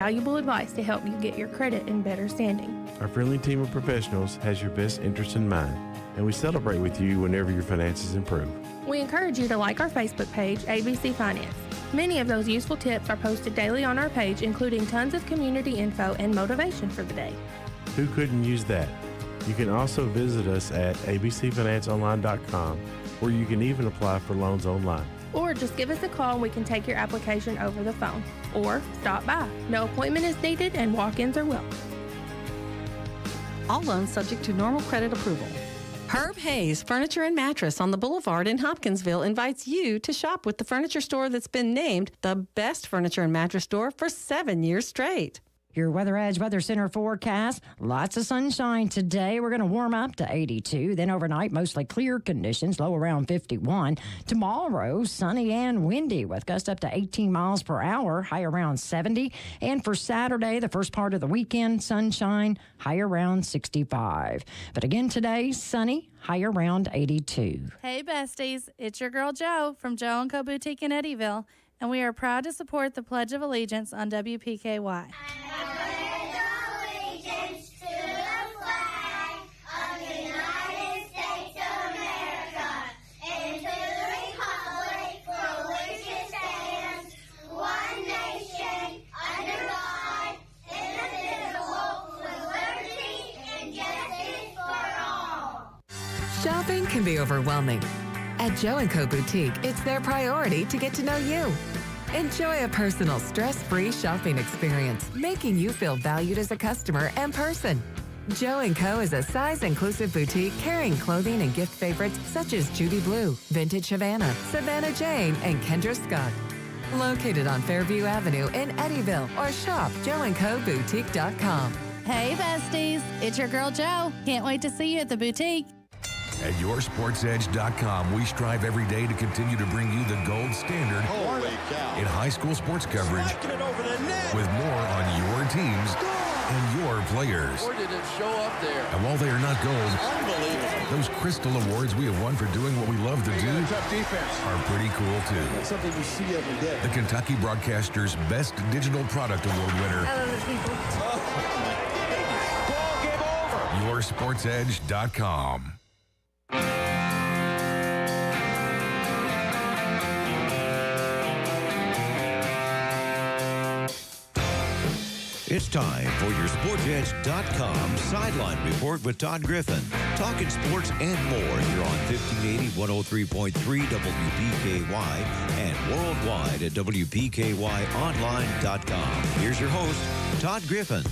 valuable advice to help you get your credit in better standing. Our friendly team of professionals has your best interest in mind, and we celebrate with you whenever your finances improve. We encourage you to like our Facebook page, ABC Finance. Many of those useful tips are posted daily on our page, including tons of community info and motivation for the day. Who couldn't use that? You can also visit us at abcfinanceonline.com, where you can even apply for loans online. Or just give us a call and we can take your application over the phone. Or stop by. No appointment is needed and walk-ins are welcome. All loans subject to normal credit approval. Herb Hayes Furniture and Mattress on the Boulevard in Hopkinsville invites you to shop with the furniture store that's been named the best furniture and mattress store for 7 years straight. Your Weather Edge Weather Center forecast. Lots of sunshine today. We're going to warm up to 82. Then overnight, mostly clear conditions, low around 51. Tomorrow, sunny and windy with gusts up to 18 miles per hour, high around 70. And for Saturday, the first part of the weekend, sunshine, high around 65. But again today, sunny, high around 82. Hey, besties. It's your girl, Jo, from Jo & Co. Boutique in Eddyville. And we are proud to support the Pledge of Allegiance on WPKY. Shopping can be overwhelming. At Jo & Co. Boutique, it's their priority to get to know you. Enjoy a personal, stress-free shopping experience, making you feel valued as a customer and person. Jo & Co. is a size-inclusive boutique carrying clothing and gift favorites such as Judy Blue, Vintage Havana, Savannah Jane, and Kendra Scott. Located on Fairview Avenue in Eddyville, or shop joandcoboutique.com. Hey, besties. It's your girl, Jo. Can't wait to see you at the boutique. At YourSportsEdge.com, we strive every day to continue to bring you the gold standard in high school sports coverage with more on your teams and your players. Or did it show up there? And while they are not gold, Unbelievable. those crystal awards we have won for doing what we love to do Tough defense. are pretty cool too. That's something you see every day. The Kentucky Broadcasters Best Digital Product Award winner. I love the people. Ball game over. YourSportsEdge.com. It's time for your SportsEdge.com Sideline Report with Todd Griffin. Talking sports and more here on 1580, 103.3 WPKY and worldwide at WPKYonline.com. Here's your host, Todd Griffin.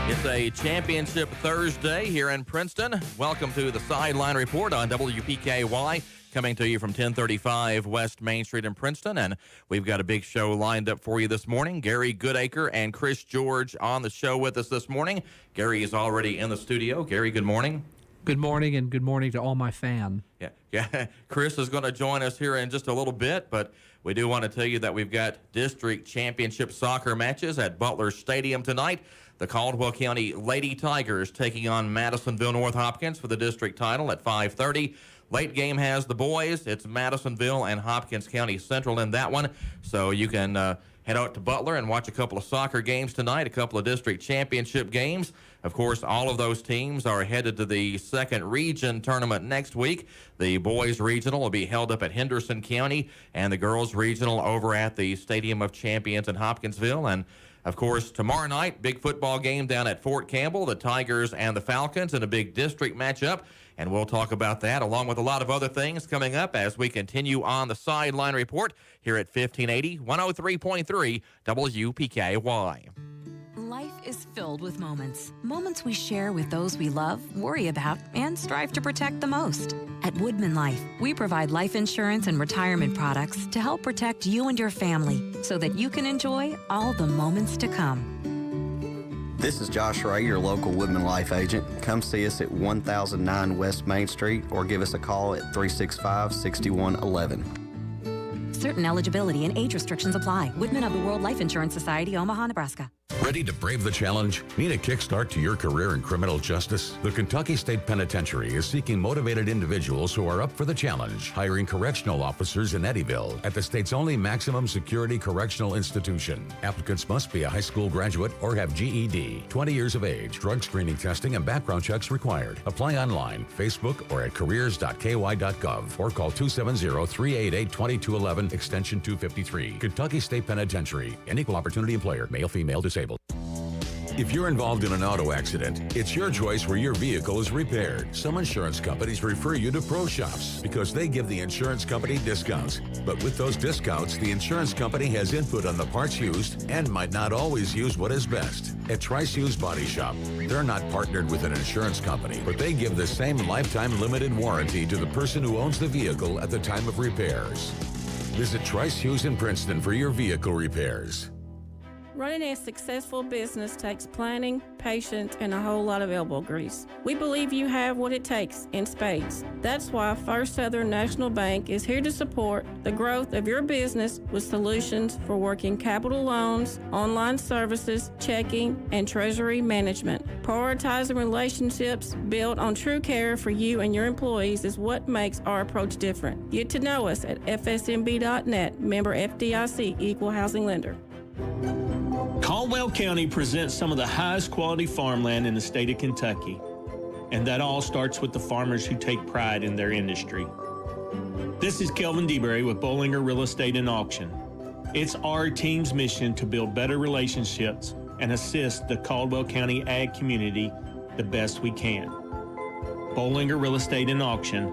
It's a championship Thursday here in Princeton. Welcome to the Sideline Report on WPKY, coming to you from 1035 West Main Street in Princeton. And we've got a big show lined up for you this morning. Gary Goodacre and Chris George on the show with us this morning. Gary is already in the studio. Gary, good morning. Good morning, and good morning to all my fans. Yeah. Chris is going to join us here in just a little bit, but we do want to tell you that we've got district championship soccer matches at Butler Stadium tonight. The Caldwell County Lady Tigers taking on Madisonville North Hopkins for the district title at 5:30. Late game has the boys. It's Madisonville and Hopkins County Central in that one. So you can head out to Butler and watch a couple of soccer games tonight, a couple of district championship games. Of course, all of those teams are headed to the second region tournament next week. The boys regional will be held up at Henderson County and the girls regional over at the Stadium of Champions in Hopkinsville. And of course, tomorrow night, big football game down at Fort Campbell, the Tigers and the Falcons in a big district matchup. And we'll talk about that along with a lot of other things coming up as we continue on the Sideline Report here at 1580, 103.3 WPKY. Life is filled with moments. Moments we share with those we love, worry about, and strive to protect the most. At Woodman Life, we provide life insurance and retirement products to help protect you and your family so that you can enjoy all the moments to come. This is Josh Ray, your local Woodman Life agent. Come see us at 1009 West Main Street or give us a call at 365-6111. Certain eligibility and age restrictions apply. Woodman of the World Life Insurance Society, Omaha, Nebraska. Ready to brave the challenge? Need a kickstart to your career in criminal justice? The Kentucky State Penitentiary is seeking motivated individuals who are up for the challenge, hiring correctional officers in Eddyville at the state's only maximum security correctional institution. Applicants must be a high school graduate or have GED, 20 years of age. Drug screening testing and background checks required. Apply online, Facebook, or at careers.ky.gov or call 270-388-2211 extension 253. Kentucky State Penitentiary. An equal opportunity employer. Male, female, disabled. If you're involved in an auto accident, it's your choice where your vehicle is repaired. Some insurance companies refer you to pro shops because they give the insurance company discounts. But with those discounts, the insurance company has input on the parts used and might not always use what is best. At Trice Used Body Shop, they're not partnered with an insurance company, but they give the same lifetime limited warranty to the person who owns the vehicle at the time of repairs. Visit Trice Hughes in Princeton for your vehicle repairs. Running a successful business takes planning, patience, and a whole lot of elbow grease. We believe you have what it takes in spades. That's why First Southern National Bank is here to support the growth of your business with solutions for working capital loans, online services, checking, and treasury management. Prioritizing relationships built on true care for you and your employees is what makes our approach different. Get to know us at fsmb.net, member FDIC, equal housing lender. Caldwell County presents some of the highest quality farmland in the state of Kentucky, and that all starts with the farmers who take pride in their industry. This is Kelvin DeBerry with Bollinger Real Estate and Auction. It's our team's mission to build better relationships and assist the Caldwell County ag community the best we can. Bollinger Real Estate and Auction,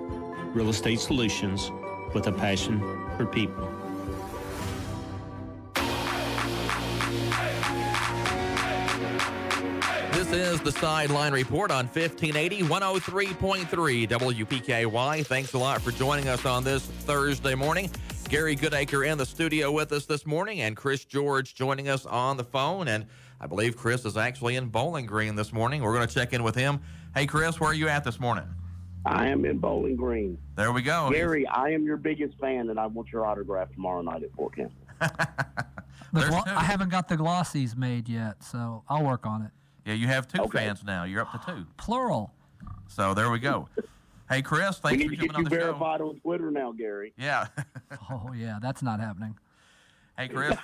real estate solutions with a passion for people. This is the Sideline Report on 1580, 103.3 WPKY. Thanks a lot for joining us on this Thursday morning. Gary Goodacre in the studio with us this morning, and Chris George joining us on the phone. And I believe Chris is actually in Bowling Green this morning. We're going to check in with him. Hey, Chris, where are you at this morning? I am in Bowling Green. There we go. Gary, I am your biggest fan, and I want your autograph tomorrow night at Fort Campbell. I haven't got the glossies made yet, so I'll work on it. Yeah, you have two fans now. You're up to two. Plural. So there we go. Hey, Chris, thanks for coming on the show. We need to get you verified on Twitter now, Gary. Yeah. Oh, yeah, that's not happening. Hey, Chris,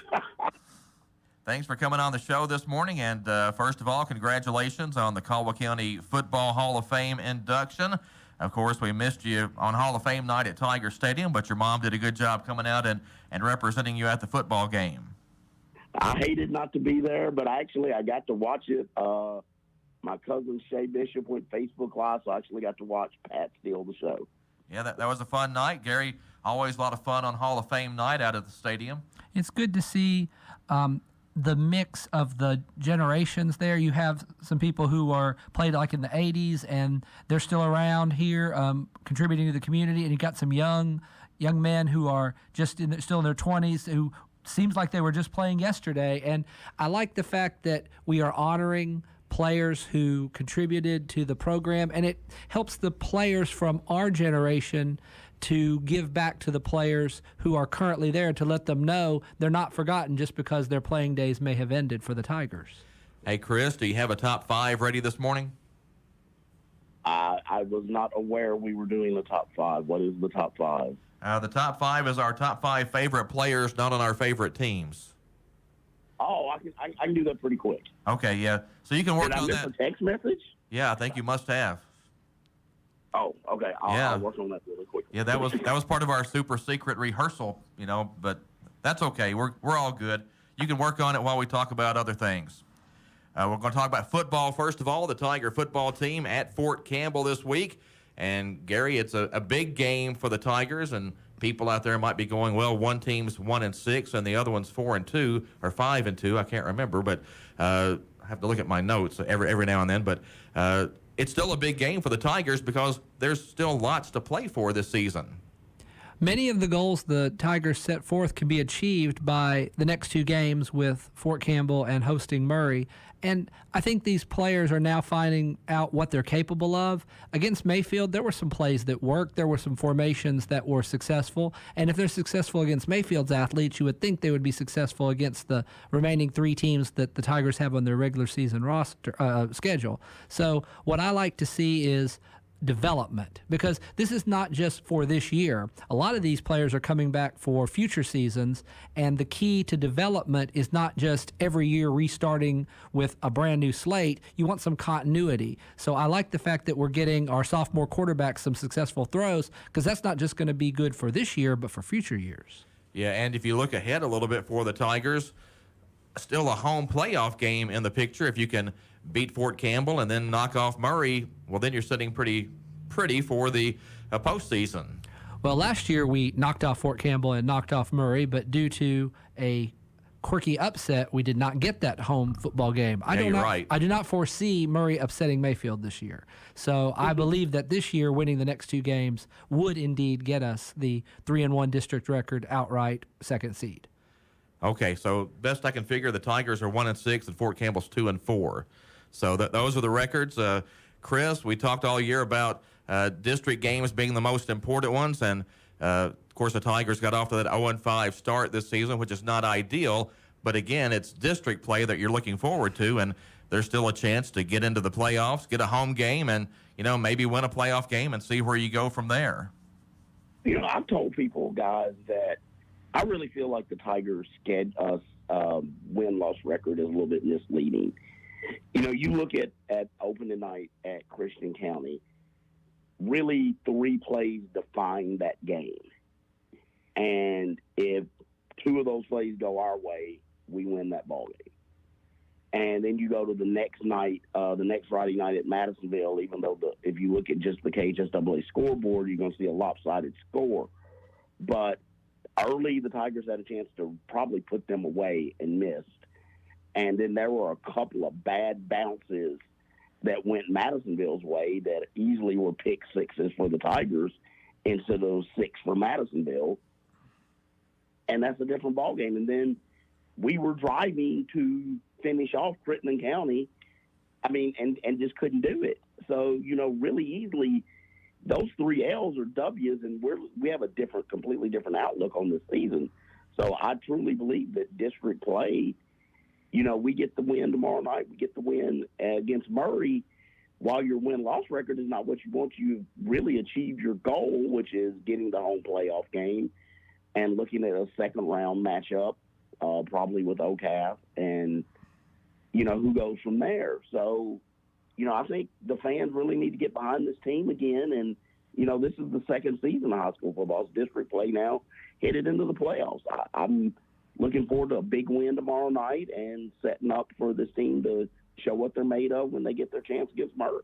thanks for coming on the show this morning. And first of all, congratulations on the Caldwell County Football Hall of Fame induction. Of course, we missed you on Hall of Fame night at Tiger Stadium, but your mom did a good job coming out and representing you at the football game. I hated not to be there, but I got to watch it. My cousin Shay Bishop went Facebook Live, so I actually got to watch Pat steal the show. Yeah, that was a fun night. Gary, always a lot of fun on Hall of Fame night out at the stadium. It's good to see the mix of the generations there. You have some people who are played like in the 80s, and they're still around here contributing to the community, and you got some young men who are just still in their 20s who seems like they were just playing yesterday. And I like the fact that we are honoring players who contributed to the program, and it helps the players from our generation to give back to the players who are currently there, to let them know they're not forgotten just because their playing days may have ended for the Tigers. Hey, Chris, do you have a top five ready this morning? I was not aware we were doing the top five. What is the top five? The top five is our top five favorite players, not on our favorite teams. Oh, I can do that pretty quick. Okay, yeah. So you can work on that. Did I miss a text message? Yeah, I think you must have. Oh, okay. I'll work on that really quick. Yeah, that was part of our super secret rehearsal, but that's okay. We're all good. You can work on it while we talk about other things. We're going to talk about football first of all. The Tiger football team at Fort Campbell this week. And, Gary, it's a big game for the Tigers, and people out there might be going, well, one team's 1-6 and the other one's 4-2 or 5-2. I can't remember, but I have to look at my notes every now and then. But it's still a big game for the Tigers because there's still lots to play for this season. Many of the goals the Tigers set forth can be achieved by the next two games with Fort Campbell and hosting Murray. And I think these players are now finding out what they're capable of. Against Mayfield, there were some plays that worked. There were some formations that were successful. And if they're successful against Mayfield's athletes, you would think they would be successful against the remaining three teams that the Tigers have on their regular season roster schedule. So what I like to see is development, because this is not just for this year. A lot of these players are coming back for future seasons, and the key to development is not just every year restarting with a brand new slate. You want some continuity. So I like the fact that we're getting our sophomore quarterback some successful throws, because that's not just going to be good for this year, but for future years. Yeah, and if you look ahead a little bit for the Tigers, still a home playoff game in the picture. If you can beat Fort Campbell and then knock off Murray, well, then you're sitting pretty for the postseason. Well, last year we knocked off Fort Campbell and knocked off Murray, but due to a quirky upset, we did not get that home football game. You're right. I do not foresee Murray upsetting Mayfield this year. So I believe that this year winning the next two games would indeed get us the 3-1 district record outright second seed. Okay, so best I can figure, the Tigers are 1-6 and Fort Campbell's 2-4. So those are the records. Chris, we talked all year about district games being the most important ones, and of course the Tigers got off to that 0-5 start this season, which is not ideal. But again, it's district play that you're looking forward to, and there's still a chance to get into the playoffs, get a home game, and maybe win a playoff game and see where you go from there. I've told people, guys, that I really feel like the Tigers' win-loss record is a little bit misleading. You look at opening night at Christian County, really 3 plays define that game. And if 2 of those plays go our way, we win that ball game. And then you go to the next night, the next Friday night at Madisonville, even though if you look at just the KHSAA scoreboard, you're going to see a lopsided score. But early, the Tigers had a chance to probably put them away and missed. And then there were a couple of bad bounces that went Madisonville's way that easily were pick sixes for the Tigers instead of 6 for Madisonville. And that's a different ballgame. And then we were driving to finish off Crittenden County, and just couldn't do it. So, really easily, those 3 L's are W's, and we have a completely different outlook on this season. So I truly believe that district play, we get the win tomorrow night. We get the win against Murray. While your win-loss record is not what you want, you've really achieved your goal, which is getting the home playoff game and looking at a second-round matchup, probably with OCAF, and, who goes from there. So, I think the fans really need to get behind this team again. And, this is the second season of high school football. It's district play now, headed into the playoffs. I'm looking forward to a big win tomorrow night and setting up for this team to show what they're made of when they get their chance against Murray.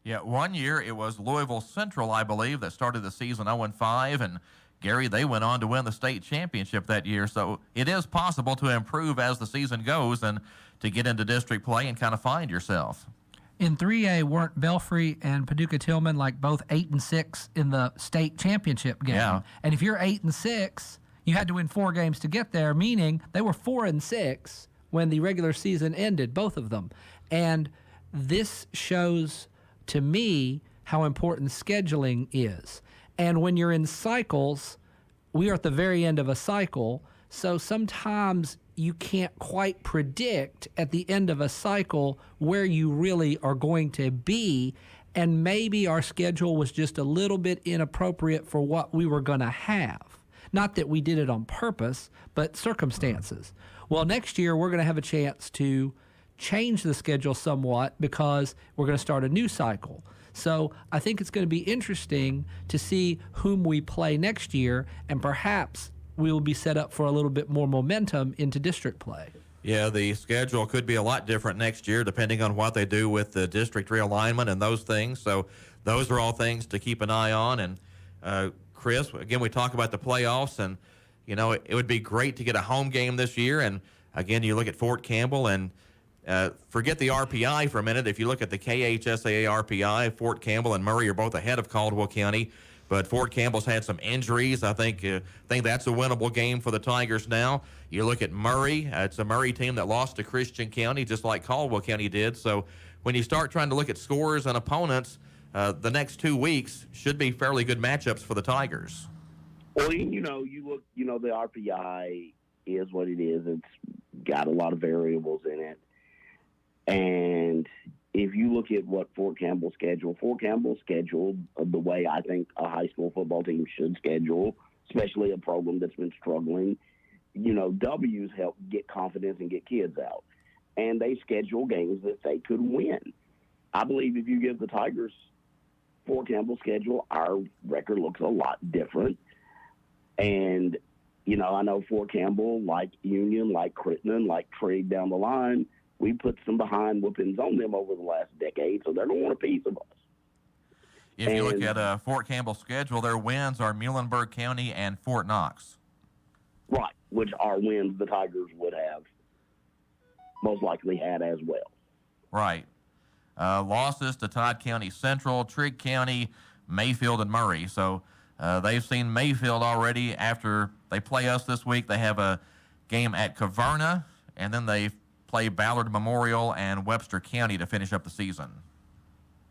Yeah, one year it was Louisville Central, I believe, that started the season 0-5, and Gary, they went on to win the state championship that year. So it is possible to improve as the season goes and to get into district play and kind of find yourself. In 3A, weren't Belfry and Paducah Tillman like both 8-6 in the state championship game? Yeah. And if you're 8-6, you had to win 4 games to get there, meaning they were 4-6 when the regular season ended, both of them. And this shows to me how important scheduling is. And when you're in cycles, we are at the very end of a cycle, so sometimes you can't quite predict at the end of a cycle where you really are going to be, and maybe our schedule was just a little bit inappropriate for what we were going to have. Not that we did it on purpose, but circumstances. Well, next year we're going to have a chance to change the schedule somewhat because we're going to start a new cycle. So I think it's going to be interesting to see whom we play next year, and perhaps we will be set up for a little bit more momentum into district play. Yeah, the schedule could be a lot different next year depending on what they do with the district realignment and those things. So those are all things to keep an eye on. And Chris, again, we talk about the playoffs, and, it would be great to get a home game this year. And, again, you look at Fort Campbell and forget the RPI for a minute. If you look at the KHSAA RPI, Fort Campbell and Murray are both ahead of Caldwell County. But Fort Campbell's had some injuries. I think that's a winnable game for the Tigers now. You look at Murray. It's a Murray team that lost to Christian County, just like Caldwell County did. So when you start trying to look at scores and opponents, the next 2 weeks should be fairly good matchups for the Tigers. Well, you look, the RPI is what it is. It's got a lot of variables in it. And if you look at what Fort Campbell scheduled the way I think a high school football team should schedule, especially a program that's been struggling. W's help get confidence and get kids out. And they schedule games that they could win. I believe if you give the Tigers Fort Campbell schedule, our record looks a lot different. And, I know Fort Campbell, like Union, like Crittenden, like Trigg down the line, we put some behind whoopings on them over the last decade, so they're going to want a piece of us. If you look at Fort Campbell's schedule, their wins are Muhlenberg County and Fort Knox. Right, which are wins the Tigers would have most likely had as well. Right. Losses to Todd County Central, Trigg County, Mayfield, and Murray. So they've seen Mayfield already. After they play us this week, they have a game at Caverna, and then they play Ballard Memorial and Webster County to finish up the season.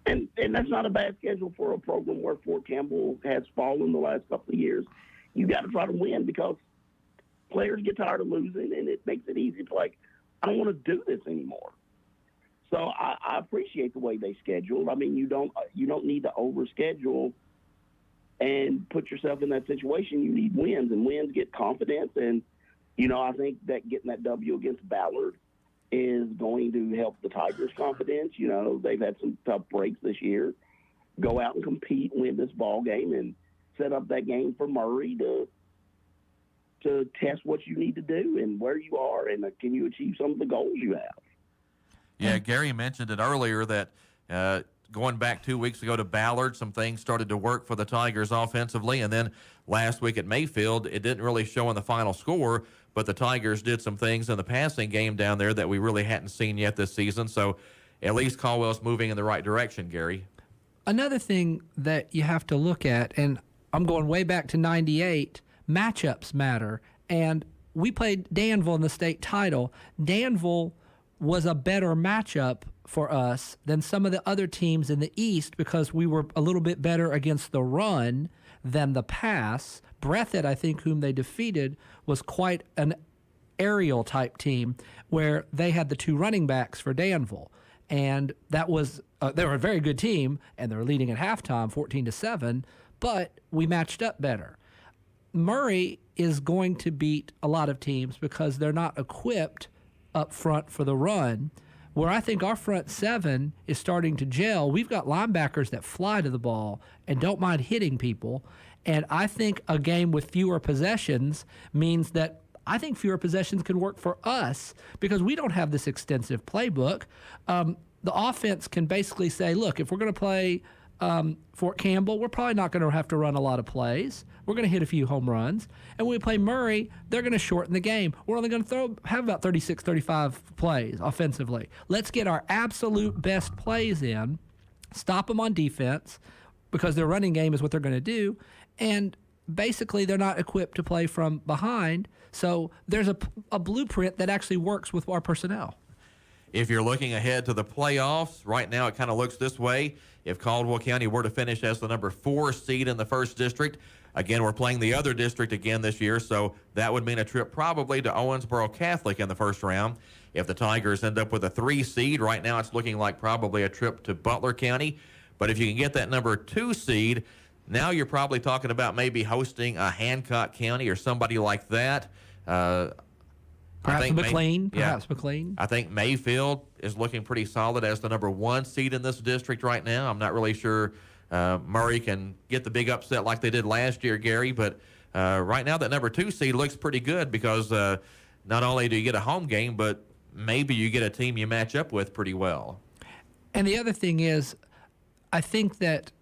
And that's not a bad schedule for a program where Fort Campbell has fallen the last couple of years. You got to try to win because players get tired of losing, and it makes it easy to I don't want to do this anymore. So I appreciate the way they schedule. I mean, you don't need to overschedule and put yourself in that situation. You need wins, and wins get confidence. And I think that getting that W against Ballard is going to help the Tigers' confidence. They've had some tough breaks this year. Go out and compete, win this ball game, and set up that game for Murray to test what you need to do and where you are, and can you achieve some of the goals you have. Yeah, Gary mentioned it earlier that going back 2 weeks ago to Ballard, some things started to work for the Tigers offensively, and then last week at Mayfield, it didn't really show in the final score, but the Tigers did some things in the passing game down there that we really hadn't seen yet this season. So at least Caldwell's moving in the right direction, Gary. Another thing that you have to look at, and I'm going way back to 98, matchups matter. And we played Danville in the state title. Danville was a better matchup for us than some of the other teams in the East because we were a little bit better against the run than the pass. Breathitt, I think, whom they defeated, was quite an aerial type team where they had the two running backs for Danville. And that was they were a very good team, and they were leading at halftime 14-7, but we matched up better. Murray is going to beat a lot of teams because they're not equipped up front for the run, where I think our front seven is starting to gel. We've got linebackers that fly to the ball and don't mind hitting people, and I think a game with fewer possessions means that I think fewer possessions can work for us because we don't have this extensive playbook. The offense can basically say, look, if we're going to play Fort Campbell, we're probably not going to have to run a lot of plays. We're going to hit a few home runs. And when we play Murray, they're going to shorten the game. We're only going to have about 36, 35 plays offensively. Let's get our absolute best plays in, stop them on defense because their running game is what they're going to do, and basically they're not equipped to play from behind. So there's a blueprint that actually works with our personnel. If you're looking ahead to the playoffs, right now it kind of looks this way. If Caldwell County were to finish as the number 4 seed in the first district, again, we're playing the other district again this year, so that would mean a trip probably to Owensboro Catholic in the first round. If the Tigers end up with a 3 seed, right now it's looking like probably a trip to Butler County. But if you can get that number 2 seed, now you're probably talking about maybe hosting a Hancock County or somebody like that. Perhaps McLean. McLean. I think Mayfield is looking pretty solid as the number 1 seed in this district right now. I'm not really sure Murray can get the big upset like they did last year, Gary. But right now that number 2 seed looks pretty good because not only do you get a home game, but maybe you get a team you match up with pretty well. And the other thing is, I think that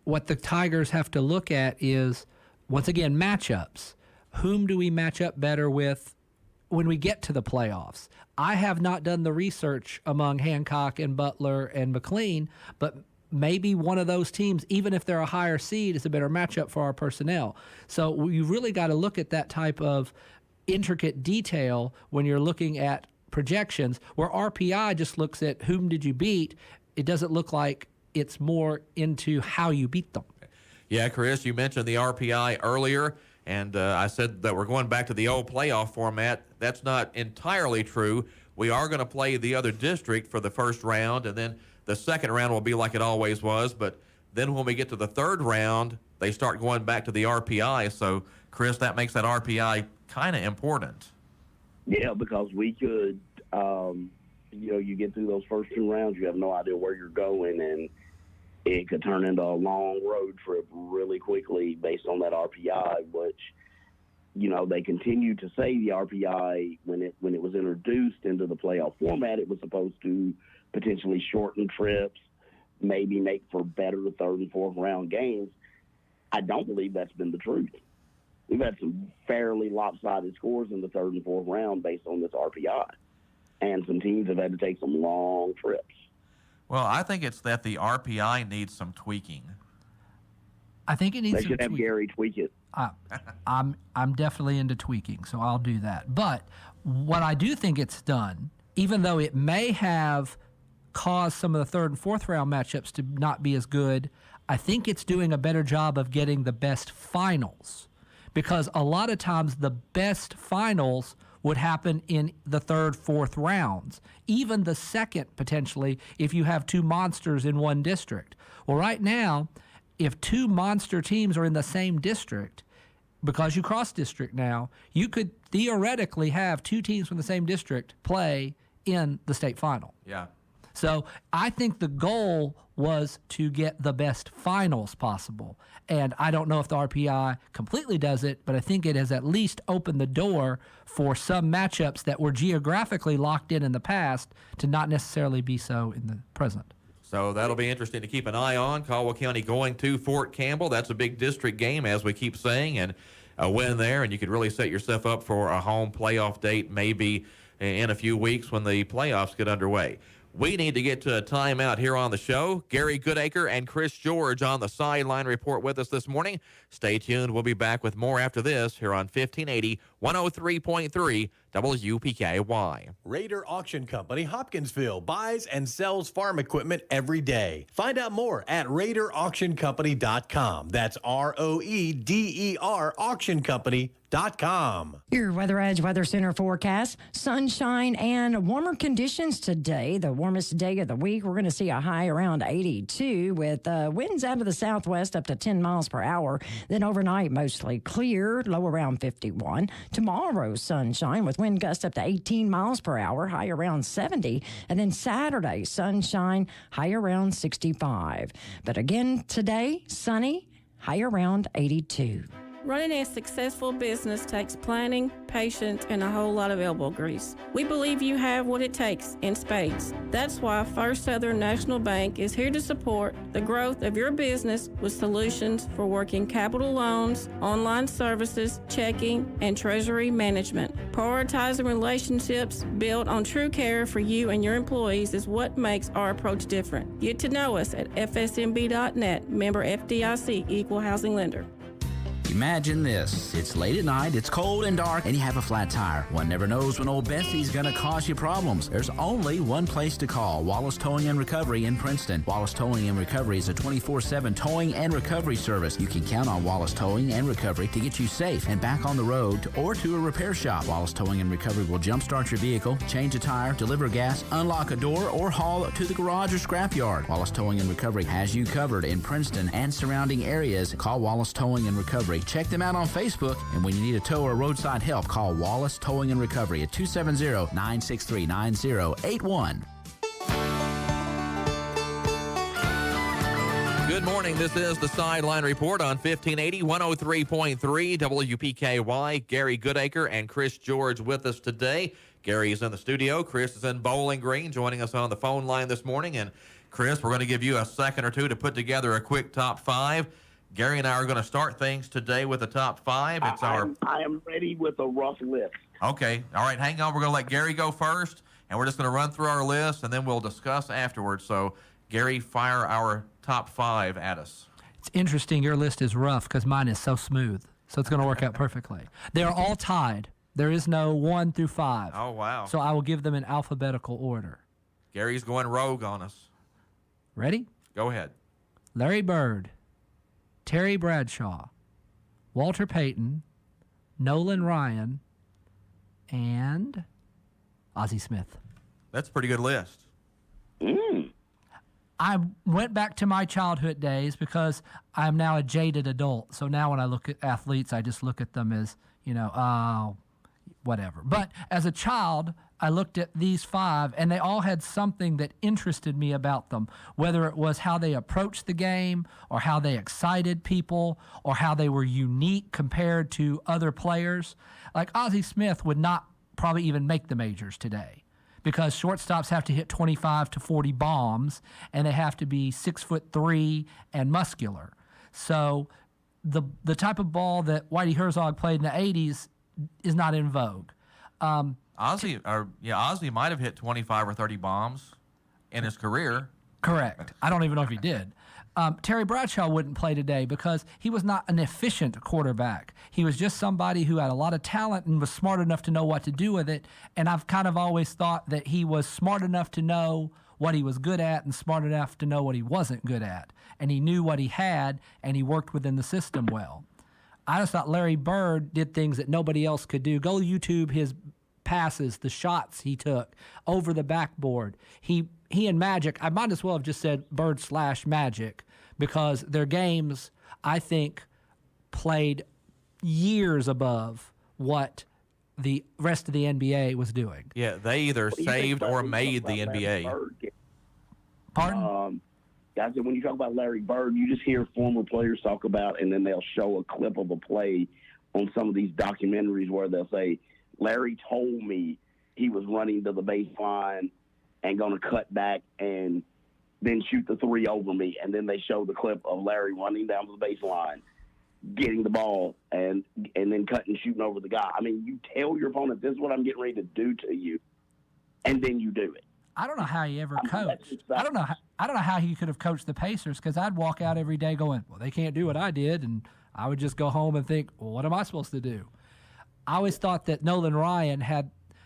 what the Tigers have to look at is, once again, matchups. Whom do we match up better with when we get to the playoffs? I have not done the research among Hancock and Butler and McLean, but maybe one of those teams, even if they're a higher seed, is a better matchup for our personnel. So you really got to look at that type of intricate detail when you're looking at projections, where RPI just looks at whom did you beat. It doesn't look like it's more into how you beat them. Yeah, Chris, you mentioned the RPI earlier, and I said that we're going back to the old playoff format. That's not entirely true. We are going to play the other district for the first round, and then the second round will be like it always was. But then when we get to the third round, they start going back to the RPI. So, Chris, that makes that RPI kind of important. Yeah, because we could, you get through those first two rounds, you have no idea where you're going, and it could turn into a long road trip really quickly based on that RPI, which, they continue to say the RPI, when it was introduced into the playoff format, it was supposed to potentially shorten trips, maybe make for better third and fourth round games. I don't believe that's been the truth. We've had some fairly lopsided scores in the third and fourth round based on this RPI. And some teams have had to take some long trips. Well, I think it's that the RPI needs some tweaking. I think it needs. They should have Gary tweak it. I'm definitely into tweaking, so I'll do that. But what I do think it's done, even though it may have caused some of the third and fourth round matchups to not be as good, I think it's doing a better job of getting the best finals, because a lot of times the best finals would happen in the third, fourth rounds, even the second potentially if you have two monsters in one district. Well, right now, if two monster teams are in the same district, because you cross district now, you could theoretically have two teams from the same district play in the state final. Yeah. So I think the goal was to get the best finals possible. And I don't know if the RPI completely does it, but I think it has at least opened the door for some matchups that were geographically locked in the past to not necessarily be so in the present. So that'll be interesting to keep an eye on. Caldwell County going to Fort Campbell. That's a big district game, as we keep saying, and a win there, and you could really set yourself up for a home playoff date maybe in a few weeks when the playoffs get underway. We need to get to a timeout here on the show. Gary Goodacre and Chris George on the Sideline Report with us this morning. Stay tuned. We'll be back with more after this here on 1580, 103.3 WPKY. Raider Auction Company, Hopkinsville, buys and sells farm equipment every day. Find out more at RaiderAuctionCompany.com. That's ROEDER auctioncompany.com. Your Weather Edge Weather Center forecast: sunshine and warmer conditions today. The warmest day of the week. We're going to see a high around 82 with winds out of the southwest up to 10 miles per hour. Then overnight, mostly clear, low around 51. Tomorrow, sunshine with wind gusts up to 18 miles per hour, high around 70. And then Saturday, sunshine, high around 65. But again, today, sunny, high around 82. Running a successful business takes planning, patience, and a whole lot of elbow grease. We believe you have what it takes in spades. That's why First Southern National Bank is here to support the growth of your business with solutions for working capital loans, online services, checking, and treasury management. Prioritizing relationships built on true care for you and your employees is what makes our approach different. Get to know us at fsmb.net, member FDIC, equal housing lender. Imagine this. It's late at night, it's cold and dark, and you have a flat tire. One never knows when old Bessie's going to cause you problems. There's only one place to call: Wallace Towing and Recovery in Princeton. Wallace Towing and Recovery is a 24/7 towing and recovery service. You can count on Wallace Towing and Recovery to get you safe and back on the road or to a repair shop. Wallace Towing and Recovery will jumpstart your vehicle, change a tire, deliver gas, unlock a door, or haul to the garage or scrapyard. Wallace Towing and Recovery has you covered in Princeton and surrounding areas. Call Wallace Towing and Recovery. Check them out on Facebook, and when you need a tow or roadside help, call Wallace Towing and Recovery at 270-963-9081. Good morning. This is the Sideline Report on 1580, 103.3 WPKY. Gary Goodacre and Chris George with us today. Gary is in the studio. Chris is in Bowling Green, joining us on the phone line this morning. And Chris, we're going to give you a second or two to put together a quick top five. Gary and I are going to start things today with the top five. I am ready with a rough list. Okay. All right. Hang on. We're going to let Gary go first, and we're just going to run through our list, and then we'll discuss afterwards. So, Gary, fire our top 5 at us. It's interesting. Your list is rough because mine is so smooth. So it's going to work out perfectly. They are all tied. There is no 1 through 5. Oh, wow. So I will give them in alphabetical order. Gary's going rogue on us. Ready? Go ahead. Larry Bird, Terry Bradshaw, Walter Payton, Nolan Ryan, and Ozzie Smith. That's a pretty good list. I went back to my childhood days because I'm now a jaded adult. So now when I look at athletes, I just look at them as, whatever. But as a child, I looked at these 5, and they all had something that interested me about them, whether it was how they approached the game or how they excited people or how they were unique compared to other players. Like Ozzie Smith would not probably even make the majors today, because shortstops have to hit 25 to 40 bombs, and they have to be 6'3" and muscular. So the type of ball that Whitey Herzog played in the 80s is not in vogue. Ozzie might have hit 25 or 30 bombs in his career. Correct. I don't even know if he did. Terry Bradshaw wouldn't play today because he was not an efficient quarterback. He was just somebody who had a lot of talent and was smart enough to know what to do with it. And I've kind of always thought that he was smart enough to know what he was good at and smart enough to know what he wasn't good at. And he knew what he had, and he worked within the system well. I just thought Larry Bird did things that nobody else could do. Go YouTube his passes, the shots he took over the backboard. He and Magic, I might as well have just said Bird/Magic, because their games, I think, played years above what the rest of the NBA was doing. Yeah, they either saved or made the NBA. Pardon? Guys, when you talk about Larry Bird, you just hear former players talk about, and then they'll show a clip of a play on some of these documentaries where they'll say, Larry told me he was running to the baseline and going to cut back and then shoot the 3 over me. And then they show the clip of Larry running down to the baseline, getting the ball, and then cutting, shooting over the guy. I mean, you tell your opponent, this is what I'm getting ready to do to you, and then you do it. I don't know how he ever coached. I don't know how he could have coached the Pacers, because I'd walk out every day going, well, they can't do what I did, and I would just go home and think, well, what am I supposed to do? I always thought that Nolan Ryan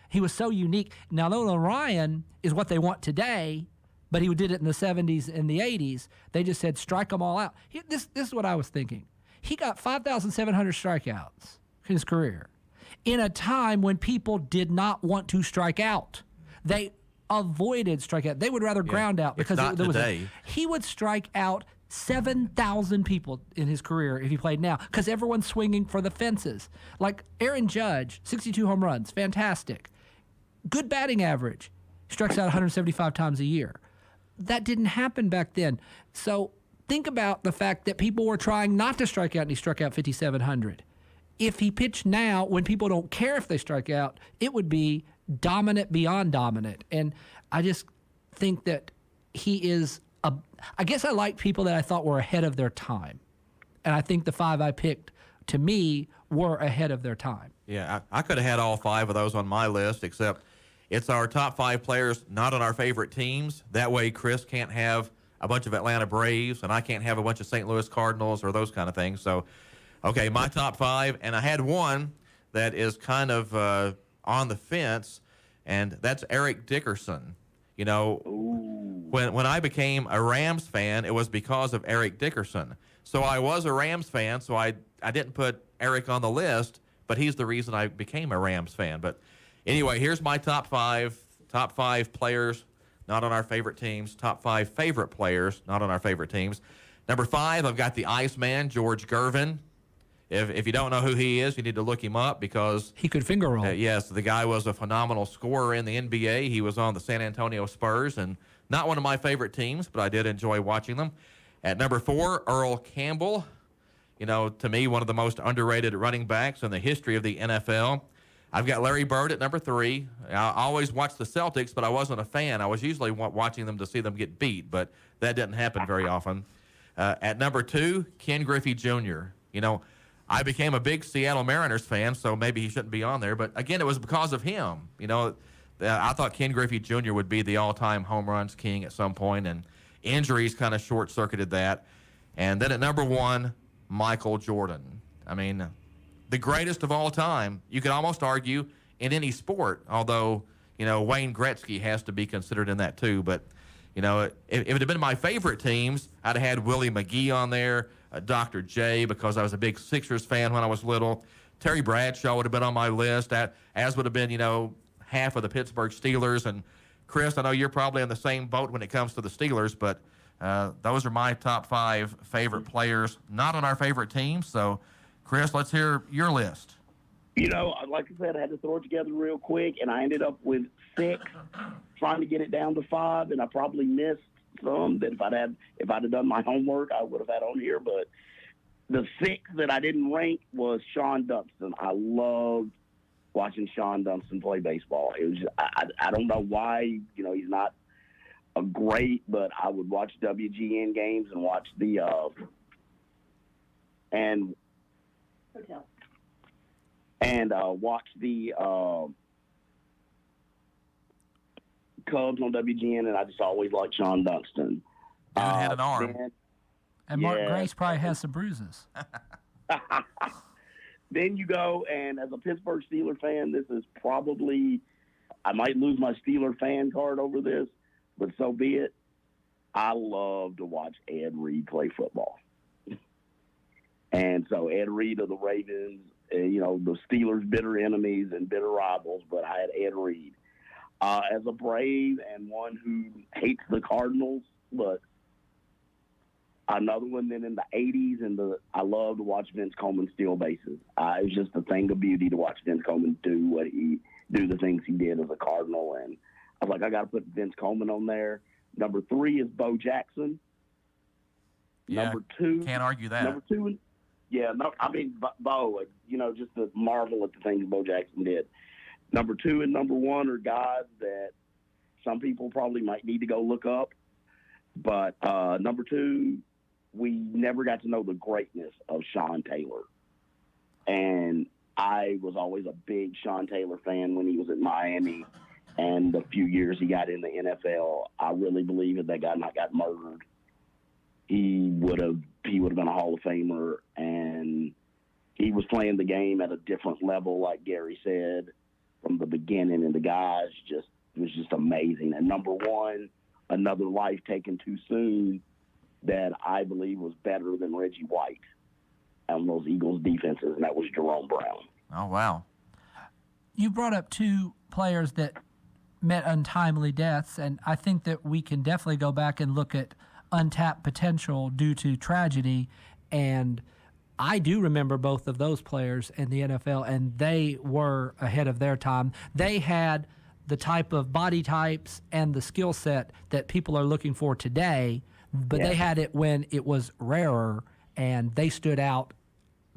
he was so unique. Now, Nolan Ryan is what they want today, but he did it in the 70s and the 80s. They just said, strike them all out. This is what I was thinking. He got 5,700 strikeouts in his career in a time when people did not want to strike out. They avoided strikeout. They would rather ground out, because he would strike out 7,000 people in his career if he played now, because everyone's swinging for the fences. Like Aaron Judge, 62 home runs, fantastic. Good batting average. Strikes out 175 times a year. That didn't happen back then. So think about the fact that people were trying not to strike out, and he struck out 5,700. If he pitched now, when people don't care if they strike out, it would be dominant beyond dominant. And I just think that he is I guess I like people that I thought were ahead of their time. And I think the 5 I picked, to me, were ahead of their time. Yeah, I could have had all 5 of those on my list, except it's our top 5 players not on our favorite teams. That way Chris can't have a bunch of Atlanta Braves, and I can't have a bunch of St. Louis Cardinals or those kind of things. So, okay, my top 5, and I had one that is kind of on the fence, and that's Eric Dickerson. You know, when I became a Rams fan, it was because of Eric Dickerson. So I was a Rams fan, so I didn't put Eric on the list, but he's the reason I became a Rams fan. But anyway, here's my top 5 players not on our favorite teams, top 5 favorite players not on our favorite teams. Number 5, I've got the Iceman, George Gervin. If you don't know who he is, you need to look him up, because he could finger roll. Yes, the guy was a phenomenal scorer in the NBA. He was on the San Antonio Spurs, and not one of my favorite teams, but I did enjoy watching them. At number 4, Earl Campbell. You know, to me, one of the most underrated running backs in the history of the NFL. I've got Larry Bird at number 3. I always watched the Celtics, but I wasn't a fan. I was usually watching them to see them get beat, but that didn't happen very often. At number 2, Ken Griffey Jr. You know, I became a big Seattle Mariners fan, so maybe he shouldn't be on there. But, again, it was because of him. You know, I thought Ken Griffey Jr. would be the all-time home runs king at some point, and injuries kind of short-circuited that. And then at number 1, Michael Jordan. I mean, the greatest of all time, you could almost argue, in any sport, although, Wayne Gretzky has to be considered in that too. But, if it had been my favorite teams, I'd have had Willie McGee on there, Dr. J, because I was a big Sixers fan when I was little. Terry Bradshaw would have been on my list, as would have been, half of the Pittsburgh Steelers. And, Chris, I know you're probably in the same boat when it comes to the Steelers, but those are my top 5 favorite players, not on our favorite teams. So, Chris, let's hear your list. Like I said, I had to throw it together real quick, and I ended up with 6, trying to get it down to 5, and I probably missed some that if I'd have done my homework, I would have had on here. But the 6 that I didn't rank was Sean Dunston. I loved watching Sean Dunston play baseball. It was I don't know why, he's not a great, but I would watch WGN games and watch the watch the Cubs on WGN, and I just always liked Sean Dunston. Dude had an arm. And Mark Grace probably has some bruises. Then you go, and as a Pittsburgh Steelers fan, this is probably, I might lose my Steeler fan card over this, but so be it. I love to watch Ed Reed play football. And so Ed Reed of the Ravens, the Steelers' bitter enemies and bitter rivals, but I had Ed Reed. As a Brave and one who hates the Cardinals, but another one then in the 80s, I love to watch Vince Coleman steal bases. It was just a thing of beauty to watch Vince Coleman do the things he did as a Cardinal. And I was like, I got to put Vince Coleman on there. Number 3 is Bo Jackson. Yeah, number 2. Can't argue that. Number 2, Bo, just to marvel at the things Bo Jackson did. Number 2 and number 1 are guys that some people probably might need to go look up. But number 2, we never got to know the greatness of Sean Taylor. And I was always a big Sean Taylor fan when he was at Miami. And the few years he got in the NFL, I really believe if that guy not got murdered, he would have been a Hall of Famer. And he was playing the game at a different level, like Gary said, from the beginning. And the guys it was just amazing. And number 1, another life taken too soon that I believe was better than Reggie White on those Eagles defenses, and that was Jerome Brown. Oh, wow. You brought up 2 players that met untimely deaths, and I think that we can definitely go back and look at untapped potential due to tragedy. And I do remember both of those players in the NFL, and they were ahead of their time. They had the type of body types and the skill set that people are looking for today, but they had it when it was rarer, and they stood out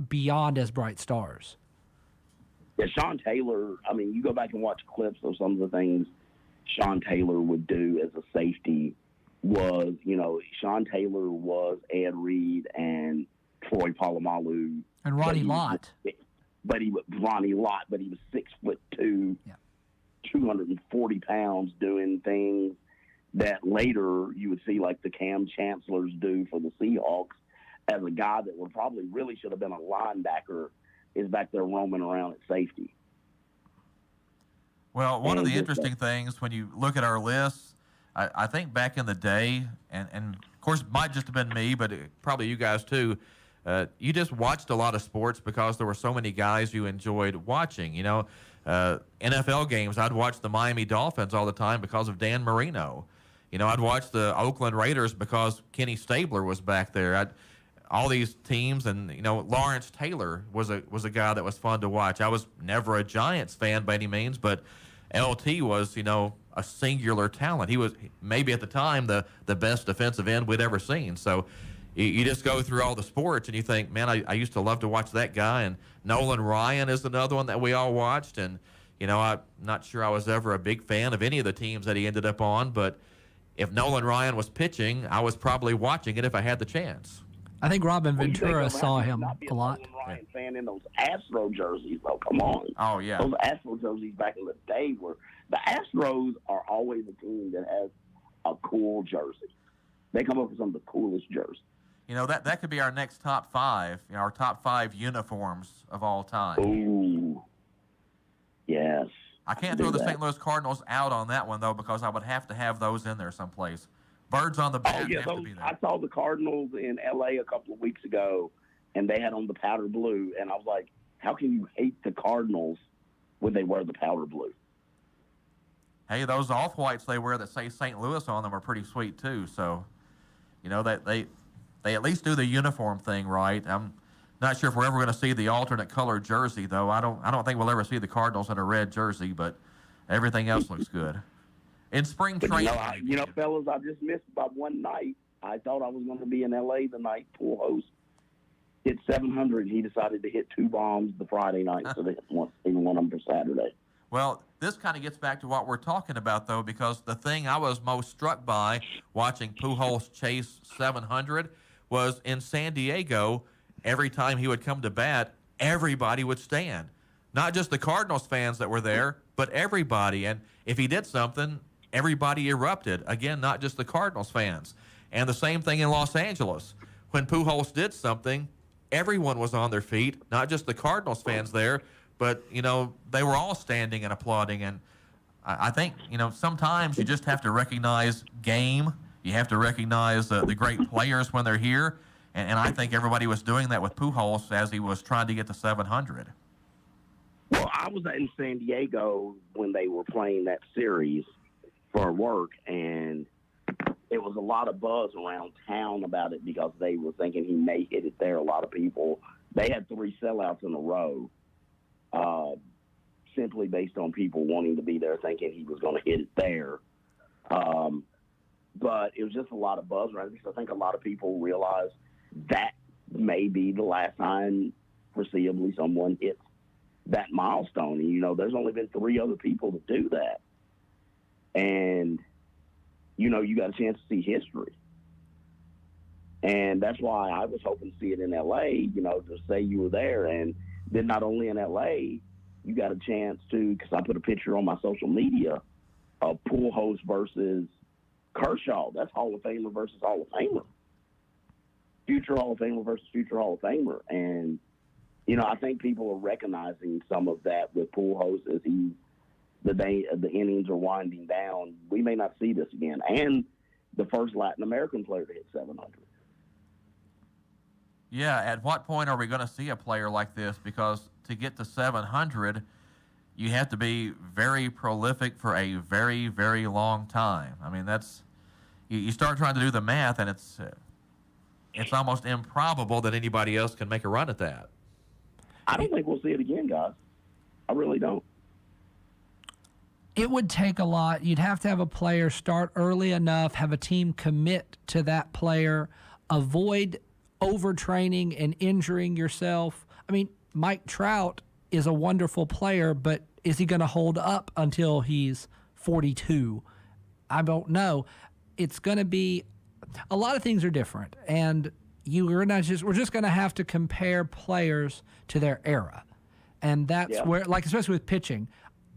beyond as bright stars. Yeah, Sean Taylor, you go back and watch clips of some of the things Sean Taylor would do as a safety was, Sean Taylor was Ed Reed and Troy Polamalu. And Ronnie Lott. Ronnie Lott, but he was 6'2", 240 pounds, doing things that later you would see like the Cam Chancellors do for the Seahawks, as a guy that would probably really should have been a linebacker is back there roaming around at safety. Well, one of the interesting things when you look at our lists, I think back in the day, and of course it might just have been me, but probably you guys too, you just watched a lot of sports because there were so many guys you enjoyed watching. NFL games, I'd watch the Miami Dolphins all the time because of Dan Marino. I'd watch the Oakland Raiders because Kenny Stabler was back there. All these teams, and Lawrence Taylor was a guy that was fun to watch. I was never a Giants fan by any means, but LT was a singular talent. He was maybe at the time the best defensive end we'd ever seen. So you just go through all the sports and you think, man, I used to love to watch that guy. And Nolan Ryan is another one that we all watched. And I'm not sure I was ever a big fan of any of the teams that he ended up on, but if Nolan Ryan was pitching, I was probably watching it if I had the chance. I think Robin Ventura saw him a lot. Ryan fan in those Astro jerseys, though. Come on. Oh, yeah. Those Astro jerseys back in the day were – the Astros are always a team that has a cool jersey. They come up with some of the coolest jerseys. You know, that could be our next top 5, our top 5 uniforms of all time. Ooh, yes. I can't throw the St. Louis Cardinals out on that one, though, because I would have to have those in there someplace. Birds on the bat have to be there. I saw the Cardinals in L.A. a couple of weeks ago, and they had on the powder blue, and I was like, how can you hate the Cardinals when they wear the powder blue? Hey, those off-whites they wear that say St. Louis on them are pretty sweet, too. So, you know, that they at least do the uniform thing right. I'm not sure if we're ever going to see the alternate color jersey, though. I don't think we'll ever see the Cardinals in a red jersey, but everything else looks good. In spring training, fellas, I just missed by one night. I thought I was going to be in L.A. the night Pujols hit 700. He decided to hit 2 bombs the Friday night, so they even won them for Saturday. Well, this kind of gets back to what we're talking about, though, because the thing I was most struck by watching Pujols chase 700 was in San Diego. Every time he would come to bat, everybody would stand. Not just the Cardinals fans that were there, but everybody. And if he did something, everybody erupted. Again, not just the Cardinals fans. And the same thing in Los Angeles. When Pujols did something, everyone was on their feet, not just the Cardinals fans there, but, you know, they were all standing and applauding. And I think, you know, sometimes you just have to recognize game. You have to recognize the great players when they're here. And I think everybody was doing that with Pujols as he was trying to get to 700. Well, I was in San Diego when they were playing that series for work, and it was a lot of buzz around town about it because they were thinking he may hit it there. A lot of people, they had 3 sellouts in a row, simply based on people wanting to be there thinking he was going to hit it there. But it was just a lot of buzz around it because I think a lot of people realized that may be the last time foreseeably someone hits that milestone. And, you know, there's only been 3 other people to do that. And, you know, you got a chance to see history. And that's why I was hoping to see it in L.A., you know, to say you were there. And then not only in L.A., you got a chance to, because I put a picture on my social media of Pujols versus Kershaw. That's Hall of Famer versus Hall of Famer. Future Hall of Famer versus future Hall of Famer. And, you know, I think people are recognizing some of that with Pujols as the innings are winding down. We may not see this again. And the first Latin American player to hit 700. Yeah, at what point are we going to see a player like this? Because to get to 700, you have to be very prolific for a very, very long time. I mean, that's you start trying to do the math, and it's almost improbable that anybody else can make a run at that. I don't think we'll see it again, guys. I really don't. It would take a lot. You'd have to have a player start early enough, have a team commit to that player, avoid overtraining and injuring yourself. I mean, Mike Trout is a wonderful player, but is he going to hold up until he's 42? I don't know. It's going to be a lot of things are different, and we're just going to have to compare players to their era, and that's where, like, especially with pitching,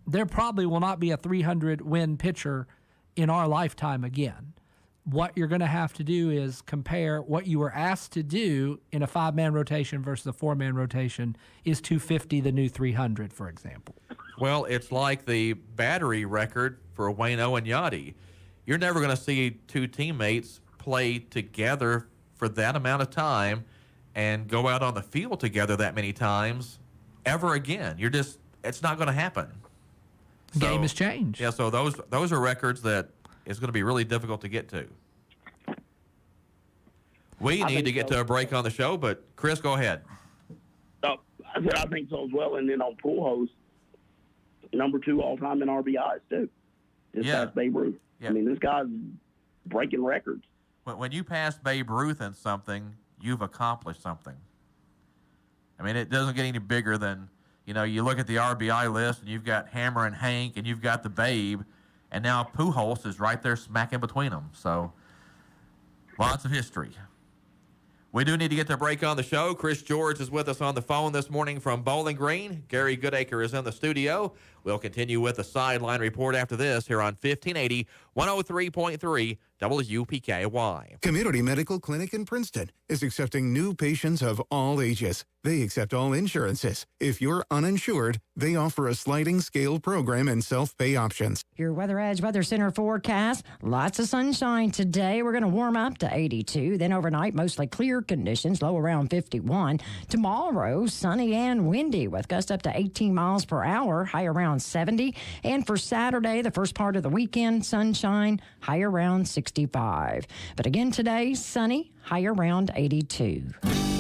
there probably will not be a 300-win pitcher in our lifetime again. What you're going to have to do is compare what you were asked to do in a 5-man rotation versus a 4-man rotation. Is 250 the new 300, for example? Well, it's like the battery record for Waino and Yachty. You're never going to see 2 teammates play together for that amount of time and go out on the field together that many times ever again. It's not going to happen. Game has changed. Yeah, so those are records that it's going to be really difficult to get to. We need to get to a break on the show, but Chris, go ahead. I said I think so as well. And then on Pujols, number 2 all-time in RBIs, too. Just past Babe Ruth. Yeah. I mean, this guy's breaking records. When you pass Babe Ruth in something, you've accomplished something. I mean, it doesn't get any bigger than, you know, you look at the RBI list, and you've got Hammer and Hank, and you've got the Babe, and now Pujols is right there smack in between them. So, lots of history. We do need to get to a break on the show. Chris George is with us on the phone this morning from Bowling Green. Gary Goodacre is in the studio. We'll continue with the Sideline Report after this here on 1580 103.3 WPKY. Community Medical Clinic in Princeton is accepting new patients of all ages. They accept all insurances. If you're uninsured, they offer a sliding scale program and self-pay options. Your Weather Edge Weather Center forecast. Lots of sunshine today. We're going to warm up to 82. Then overnight, mostly clear conditions, low around 51. Tomorrow, sunny and windy with gusts up to 18 miles per hour, high around 70. And for Saturday, the first part of the weekend, sunshine, high around 65. But again today, sunny, high around 82.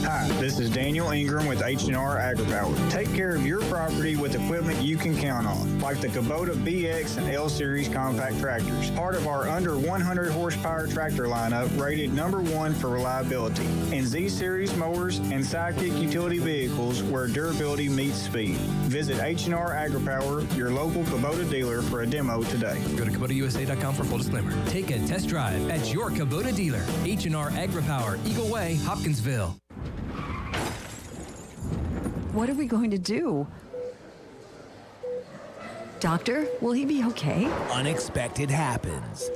Hi, this is Daniel Ingram with H&R AgriPower. Take care of your property with equipment you can count on, like the Kubota BX and L Series compact tractors, part of our under 100 horsepower tractor lineup rated #1 for reliability, and Z Series mowers and Sidekick utility vehicles where durability meets speed. Visit H&R AgriPower, your local Kubota dealer, for a demo today. Go to KubotaUSA.com for full disclaimer. Take a test drive at your Kubota dealer. H&R AgriPower, Eagle Way, Hopkinsville. What are we going to do? Doctor, will he be okay? Unexpected happens.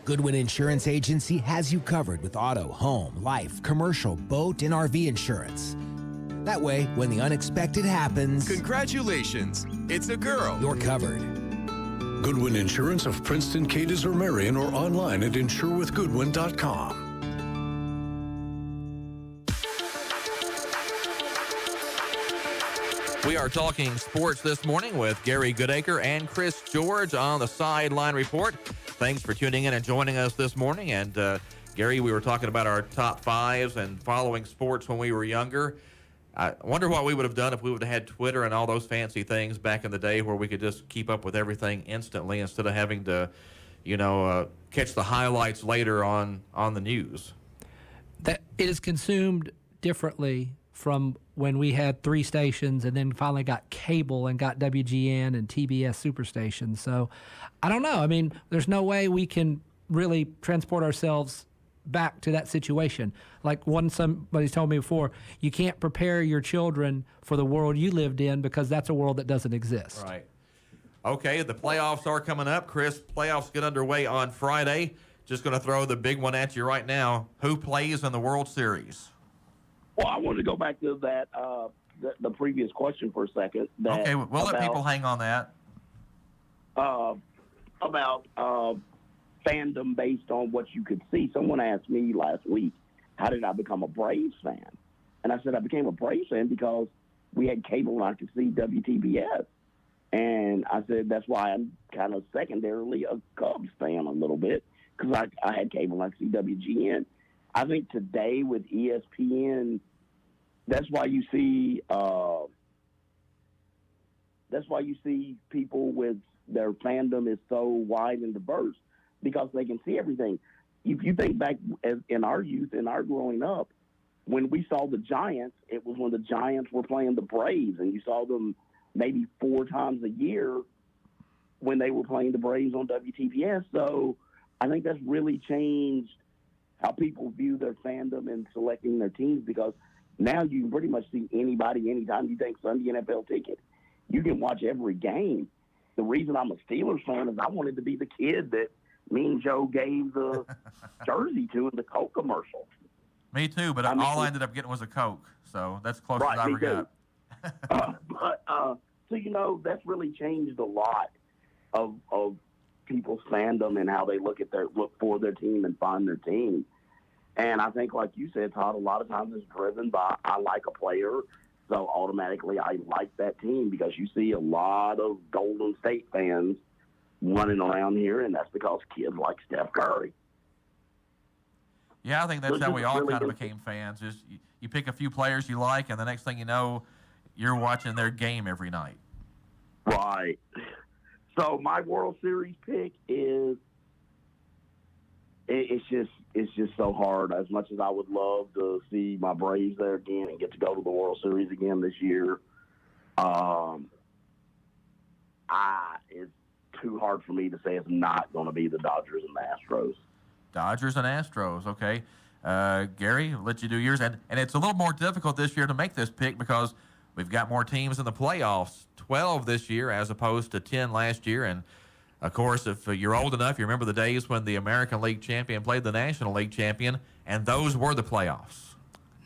Goodwin Insurance Agency has you covered with auto, home, life, commercial, boat, and RV insurance. That way, when the unexpected happens... Congratulations! It's a girl! You're covered. Goodwin Insurance of Princeton, Cadiz, or Marion, or online at insurewithgoodwin.com. We are talking sports this morning with Gary Goodacre and Chris George on the Sideline Report. Thanks for tuning in and joining us this morning. And Gary, we were talking about our top fives and following sports when we were younger. I wonder what we would have done if we would have had Twitter and all those fancy things back in the day where we could just keep up with everything instantly instead of having to, catch the highlights later on the news. That it is consumed differently from when we had 3 stations and then finally got cable and got WGN and TBS superstations. So I don't know. I mean, there's no way we can really transport ourselves back to that situation. Like somebody's told me before, you can't prepare your children for the world you lived in because that's a world that doesn't exist. Right. Okay, the playoffs are coming up. Chris, playoffs get underway on Friday. Just going to throw the big one at you right now. Who plays in the World Series? Well, I wanted to go back to that the previous question for a second. Okay, we'll let people hang on that. About fandom based on what you could see. Someone asked me last week, how did I become a Braves fan? And I said I became a Braves fan because we had cable and I could see WTBS. And I said that's why I'm kind of secondarily a Cubs fan a little bit, because I had cable and I could see WGN. I think today with ESPN, that's why you see people with their fandom is so wide and diverse, because they can see everything. If you think back in our youth, in our growing up, when we saw the Giants, it was when the Giants were playing the Braves, and you saw them maybe 4 times a year when they were playing the Braves on WTBS. So I think that's really changed how people view their fandom and selecting their teams, because now you can pretty much see anybody anytime you think Sunday NFL ticket. You can watch every game. The reason I'm a Steelers fan is I wanted to be the kid that Mean Joe gave the jersey to in the Coke commercial. Me too, but all I ended up getting was a Coke, so that's close as I ever got. So, that's really changed a lot of people's fandom and how they look for their team and find their team. And I think, like you said, Todd, a lot of times it's driven by, I like a player, so automatically I like that team, because you see a lot of Golden State fans running around here, and that's because kids like Steph Curry. Yeah, I think that's how we all kind of became fans. Is you pick a few players you like, and the next thing you know, you're watching their game every night. Right. So my World Series pick is it's just so hard. As much as I would love to see my Braves there again and get to go to the World Series again this year, it's too hard for me to say it's not going to be the Dodgers and the Astros. Dodgers and Astros, okay. Gary, I'll let you do yours. And it's a little more difficult this year to make this pick because we've got more teams in the playoffs, 12 this year as opposed to 10 last year. And, of course, if you're old enough, you remember the days when the American League champion played the National League champion, and those were the playoffs.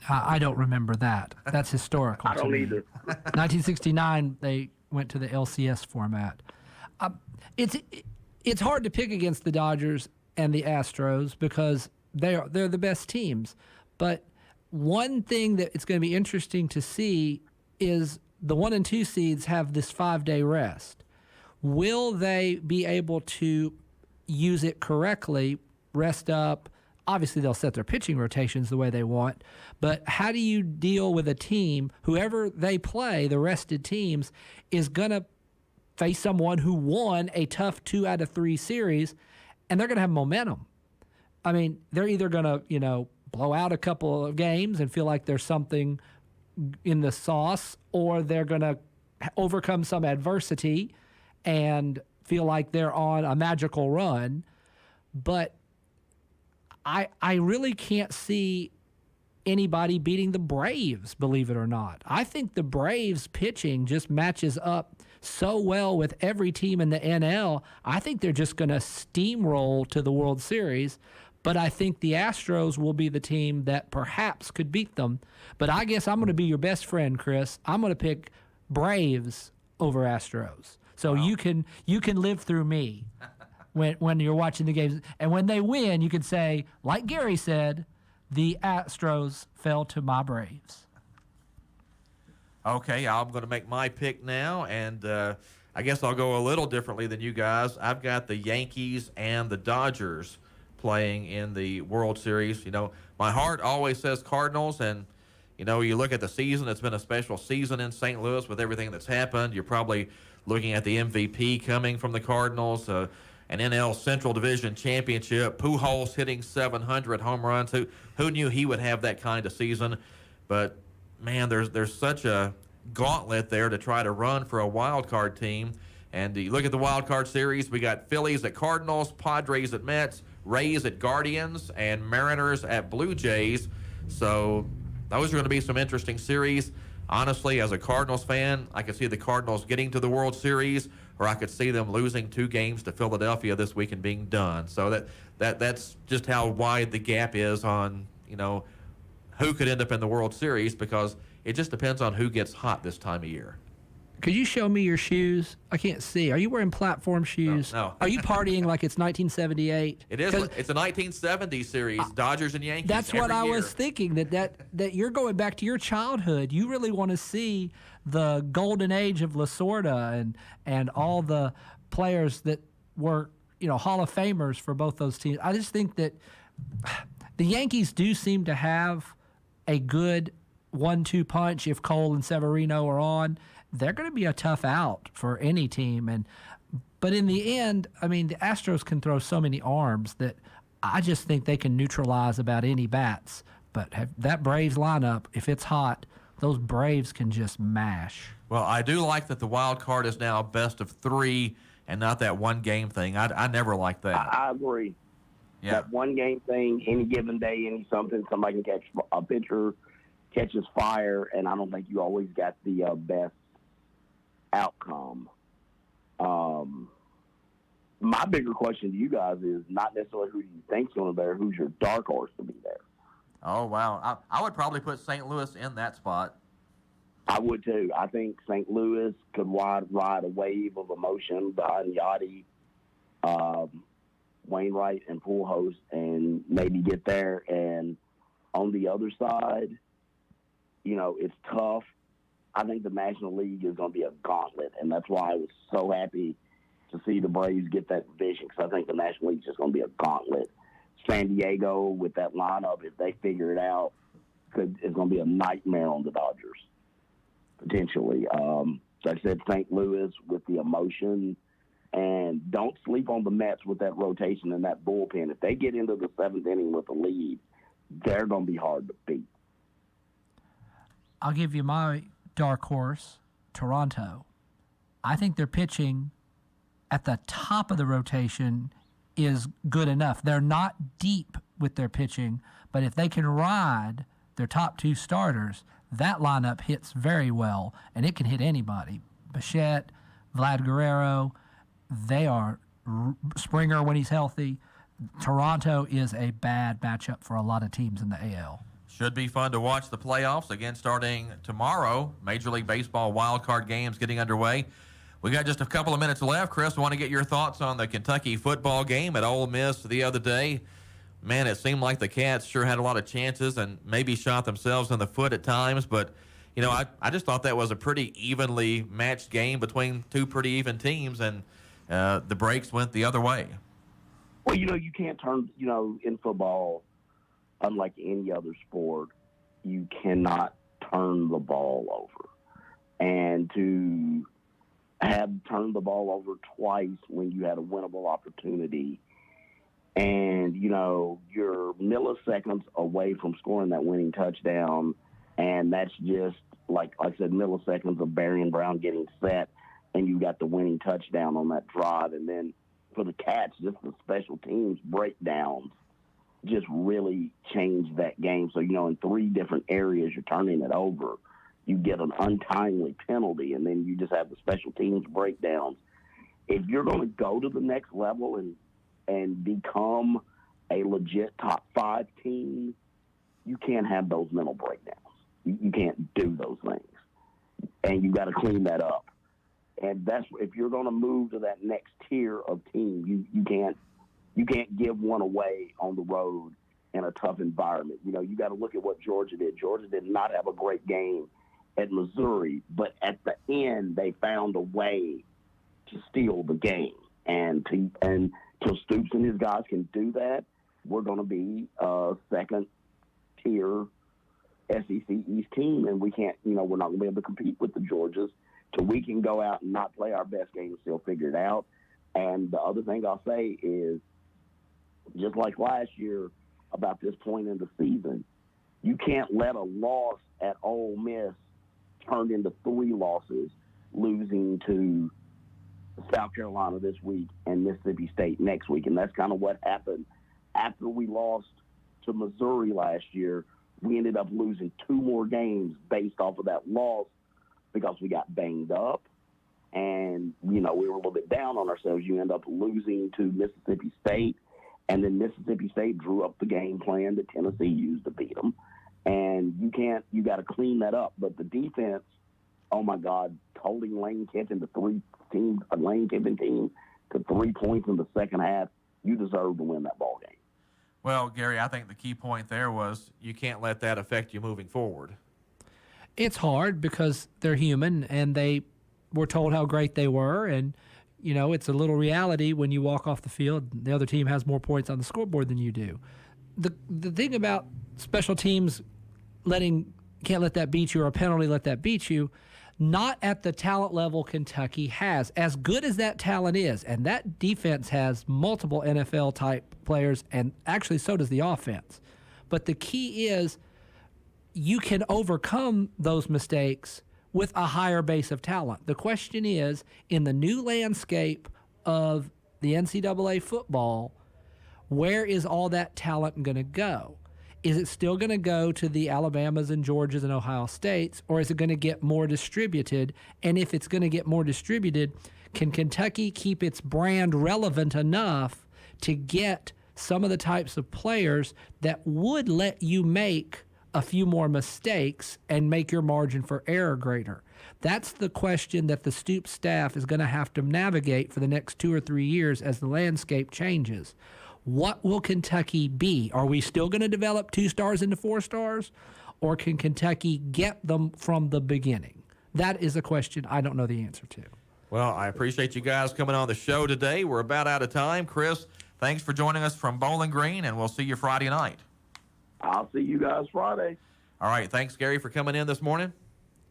I don't remember that. That's historical. I don't either. 1969, they went to the LCS format. It's hard to pick against the Dodgers and the Astros because they're the best teams. But one thing that it's going to be interesting to see is the 1 and 2 seeds have this 5-day rest. Will they be able to use it correctly, rest up? Obviously, they'll set their pitching rotations the way they want, but how do you deal with a team, whoever they play, the rested teams, is going to face someone who won a tough 2 out of 3 series, and they're going to have momentum. I mean, they're either going to, blow out a couple of games and feel like there's something in the sauce, or they're going to overcome some adversity and feel like they're on a magical run. But I really can't see anybody beating the Braves, believe it or not. I think the Braves pitching just matches up so well with every team in the NL. I think they're just going to steamroll to the World Series, but I think the Astros will be the team that perhaps could beat them. But I guess I'm going to be your best friend, Chris. I'm going to pick Braves over Astros. So you can live through me when you're watching the games. And when they win, you can say, like Gary said, the Astros fell to my Braves. Okay, I'm going to make my pick now, and I guess I'll go a little differently than you guys. I've got the Yankees and the Dodgers playing in the World Series. My heart always says Cardinals, and, you look at the season, it's been a special season in St. Louis with everything that's happened. You're probably looking at the MVP coming from the Cardinals, an NL Central Division championship, Pujols hitting 700 home runs. Who knew he would have that kind of season? But, man, there's such a gauntlet there to try to run for a wild card team. And you look at the wild card series, we got Phillies at Cardinals, Padres at Mets, Rays at Guardians, and Mariners at Blue Jays. So those are going to be some interesting series. Honestly, as a Cardinals fan, I could see the Cardinals getting to the World Series, or I could see them losing 2 games to Philadelphia this week and being done. So that's just how wide the gap is on, who could end up in the World Series, because it just depends on who gets hot this time of year. Could you show me your shoes? I can't see. Are you wearing platform shoes? No. Are you partying like it's 1978? It is. It's a 1970s series, Dodgers and Yankees. That's what I year. was thinking, that you're going back to your childhood. You really want to see the golden age of Lasorda and all the players that were, Hall of Famers for both those teams. I just think that the Yankees do seem to have a good 1-2 punch if Cole and Severino are on. They're going to be a tough out for any team. But in the end, I mean, the Astros can throw so many arms that I just think they can neutralize about any bats. But that Braves lineup, if it's hot, those Braves can just mash. Well, I do like that the wild card is now best of 3 and not that one game thing. I never liked that. I agree. Yeah. That one game thing, any given day, somebody can catch a pitcher, catches fire, and I don't think you always got the best outcome. My bigger question to you guys is not necessarily who do you think's going to be there, who's your dark horse to be there. Oh, wow. I would probably put St. Louis in that spot. I would too. I think St. Louis could ride a wave of emotion behind Yachty, Wainwright, and Pujols, and maybe get there. And on the other side, it's tough. I think the National League is going to be a gauntlet, and that's why I was so happy to see the Braves get that division, because I think the National League is just going to be a gauntlet. San Diego, with that lineup, if they figure it out, it's going to be a nightmare on the Dodgers, potentially. So I said St. Louis with the emotion, and don't sleep on the Mets with that rotation and that bullpen. If they get into the 7th inning with a lead, they're going to be hard to beat. I'll give you my dark horse, Toronto. I think their pitching at the top of the rotation is good enough. They're not deep with their pitching, but if they can ride their top 2 starters, that lineup hits very well, and it can hit anybody. Bichette, Vlad Guerrero, they are Springer when he's healthy. Toronto is a bad matchup for a lot of teams in the AL. Should be fun to watch the playoffs again starting tomorrow. Major League Baseball wildcard games getting underway. We got just a couple of minutes left. Chris, I want to get your thoughts on the Kentucky football game at Ole Miss the other day. Man, it seemed like the Cats sure had a lot of chances and maybe shot themselves in the foot at times. But, you know, I just thought that was a pretty evenly matched game between two pretty even teams, and the breaks went the other way. Well, you know, you can't turn, you know, in football, unlike any other sport, you cannot turn the ball over. And to have turned the ball over twice when you had a winnable opportunity, and, you know, you're milliseconds away from scoring that winning touchdown, and that's just, like I said, milliseconds of Barry Brown getting set, and you got the winning touchdown on that drive. And then for the Cats, just the special teams breakdowns just really changed that game. So, you know, in three different areas, you're turning it over. You get an untimely penalty, and then you just have the special teams breakdowns. If you're going to go to the next level and become a legit top 5 team, you can't have those mental breakdowns. You can't do those things. And you got to clean that up. And that's, if you're going to move to that next tier of team, you can't give one away on the road in a tough environment. You know, you got to look at what Georgia did. Georgia did not have a great game at Missouri, but at the end they found a way to steal the game. And till Stoops and his guys can do that, we're going to be a second tier SEC East team, and we can't, you know, we're not going to be able to compete with the Georgias till we can go out and not play our best game and still figure it out. And the other thing I'll say is, just like last year about this point in the season, you can't let a loss at Ole Miss turn into 3 losses, losing to South Carolina this week and Mississippi State next week. And that's kind of what happened after we lost to Missouri last year. We ended up losing 2 more games based off of that loss because we got banged up. And, you know, we were a little bit down on ourselves. You end up losing to Mississippi State, and then Mississippi State drew up the game plan that Tennessee used to beat them. And you got to clean that up. But the defense, oh my God, holding Lane Kiffin to 3 teams, a Lane Kiffin team to 3 points in the second half, you deserve to win that ball game. Well, Gary, I think the key point there was you can't let that affect you moving forward. It's hard because they're human, and they were told how great they were, and you know, it's a little reality when you walk off the field, the other team has more points on the scoreboard than you do. The thing about special teams can't let that beat you, or a penalty let that beat you, not at the talent level Kentucky has. As good as that talent is, and that defense has multiple NFL-type players, and actually so does the offense. But the key is you can overcome those mistakes with a higher base of talent. The question is, in the new landscape of the NCAA football, where is all that talent going to go? Is it still going to go to the Alabamas and Georgias and Ohio States, or is it going to get more distributed? And if it's going to get more distributed, can Kentucky keep its brand relevant enough to get some of the types of players that would let you make a few more mistakes and make your margin for error greater? That's the question that the Stoops staff is going to have to navigate for the next 2 or 3 years as the landscape changes. What will Kentucky be? Are we still going to develop 2 stars into 4 stars, or can Kentucky get them from the beginning? That is a question I don't know the answer to. Well, I appreciate you guys coming on the show today. We're about out of time. Chris, thanks for joining us from Bowling Green, and we'll see you Friday night. I'll see you guys Friday. All right. Thanks, Gary, for coming in this morning.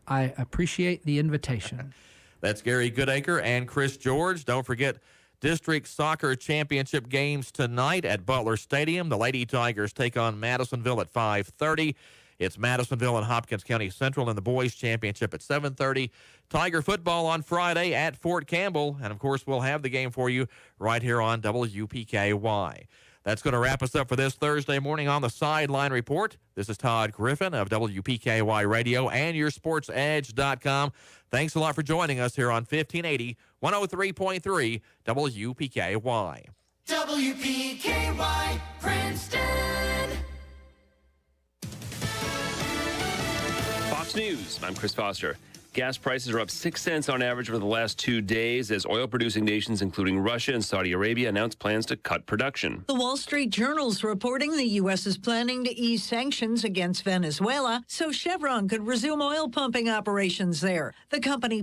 I appreciate the invitation. That's Gary Goodacre and Chris George. Don't forget District Soccer Championship games tonight at Butler Stadium. The Lady Tigers take on Madisonville at 5:30. It's Madisonville and Hopkins County Central in the Boys Championship at 7:30. Tiger football on Friday at Fort Campbell. And, of course, we'll have the game for you right here on WPKY. That's going to wrap us up for this Thursday morning on the Sideline Report. This is Todd Griffin of WPKY Radio and YourSportsEdge.com. Thanks a lot for joining us here on 1580, 103.3 WPKY. WPKY Princeton. Fox News, I'm Chris Foster. Gas prices are up 6 cents on average over the last 2 days as oil-producing nations, including Russia and Saudi Arabia, announced plans to cut production. The Wall Street Journal's reporting the U.S. is planning to ease sanctions against Venezuela so Chevron could resume oil pumping operations there. The company